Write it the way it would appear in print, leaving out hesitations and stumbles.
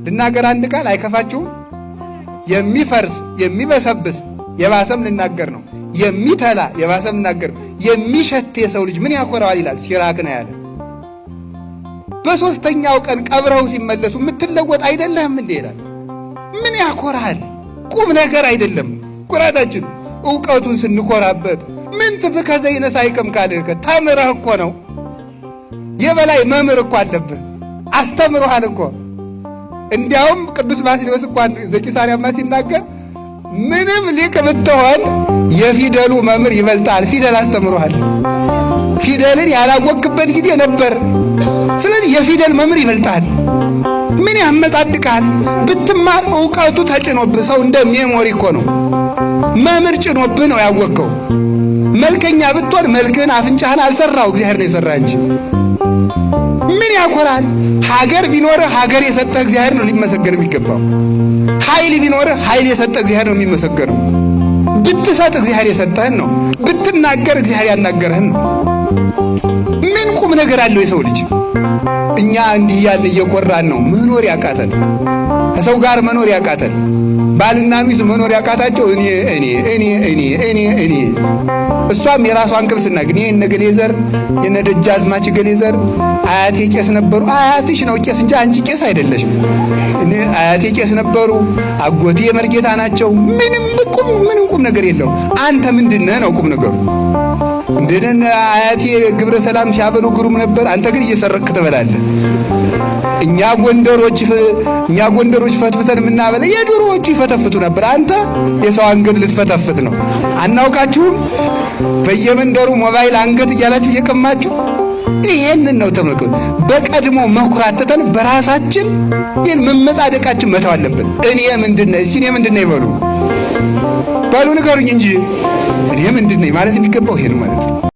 ልናገር አንድ ቃል አይከፋችሁም? የሚፈርስ የሚበሰብስ የባሰም ልናገር ነው። የሚተላ የባሰም ልናገር ነው። የሚሸት የሰው ልጅ ምን ያኮራዋል ይላል ሲራክ ነው ያለ። በሶስተኛው ቀን ቀብረው ሲመለሱ የምትለወጥ አይደለህም እንዴ ይላል። ምን ያኮራል? ቁም ነገር አይደለም ኩራታችን። ዕውቀቱን ስንኮራበት ምን ትፍከ ዘይነሳ አይቀም ካልህ ተምረህ እኮ ነው። የበላይ መምህር እኮ አለብህ፣ አስተምሮሃል እኮ። እንዲያውም ቅዱስ ባስልዮስ እንኳን ዘቂሳርያማ ሲናገር ምንም ሊቅ ብትሆን የፊደሉ መምህር ይበልጣል። ፊደል አስተምሮሃል። ፊደልን ያላወቅበት ጊዜ ነበር። ስለዚህ የፊደል መምህር ይበልጣል። ምን ያመጻድቃል? ብትማር ዕውቀቱ ተጭኖብህ፣ ሰው እንደ ሜሞሪ እኮ ነው። መምህር ጭኖብህ ነው ያወቅከው። መልከኛ ብትሆን መልክህን አፍንጫህን አልሰራው እግዚአብሔር ነው የሰራ እንጂ። ምን ያኮራል? ሀገር ቢኖርህ ሀገር የሰጠህ እግዚአብሔር ነው ሊመሰገን የሚገባው። ኃይል ቢኖርህ ኃይል የሰጠህ እግዚአብሔር ነው የሚመሰገነው። ብትሰጥ እግዚአብሔር የሰጠህን ነው። ብትናገር እግዚአብሔር ያናገረህን ነው። ምን ቁም ነገር አለው የሰው ልጅ? እኛ እንዲህ ያለ እየኮራን ነው መኖር ያቃተን፣ ከሰው ጋር መኖር ያቃተን። ባልና ሚስት መኖር ያቃታቸው እኔ እሷም የራሷን ቅብስና ግን የነ ገሌ ዘር የነ ደጃዝማች ገሌ ዘር አያቴ ቄስ ነበሩ። አያትሽ ነው ቄስ እንጂ አንቺ ቄስ አይደለሽም። አያቴ ቄስ ነበሩ፣ አጎቴ የመርጌታ ናቸው። ምንም ቁም ነገር የለው። አንተ ምንድነህ ነው ቁም ነገሩ? እንደነ አያቴ ግብረ ሰላም ሲያበሉ ግሩም ነበር። አንተ ግን እየሰረክ ትበላለህ። እኛ ጎንደሮች ፈትፍተን የምናበለ የድሮዎቹ ይፈተፍቱ ነበር። አንተ የሰው አንገት ልትፈተፍት ነው። አናውቃችሁም? በየመንደሩ ሞባይል አንገት እያላችሁ እየቀማችሁ ይሄንን ነው ተመልከቱ። በቀድሞ መኩራተተን በራሳችን ይህን መመጻደቃችን መተው አለብን። እኔ ምንድነው ይበሉ ንገሩኝ እንጂ እኔ ምንድነኝ ማለት የሚገባው ይሄ ነው ማለት ነው።